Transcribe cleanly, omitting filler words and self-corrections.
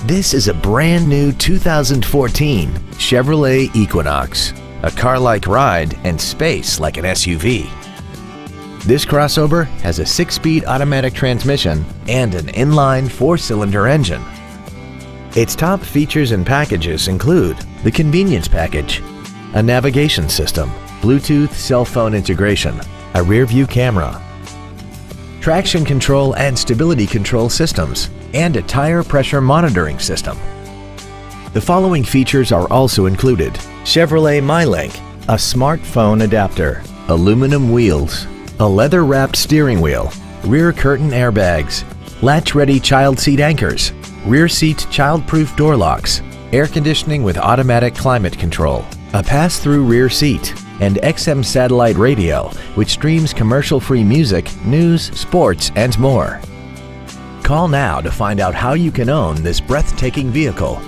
This is a brand new 2014 Chevrolet Equinox, a car-like ride and space like an SUV. This crossover has a 6-speed automatic transmission and an inline 4-cylinder engine. Its top features and packages include the convenience package, a navigation system, Bluetooth cell phone integration, a rear-view camera, traction control and stability control systems, and a tire pressure monitoring system. The following features are also included: Chevrolet MyLink, a smartphone adapter, aluminum wheels, a leather-wrapped steering wheel, rear curtain airbags, latch-ready child seat anchors, rear seat child-proof door locks, air conditioning with automatic climate control, a pass-through rear seat, and XM satellite radio, which streams commercial-free music, news, sports, and more. Call now to find out how you can own this breathtaking vehicle.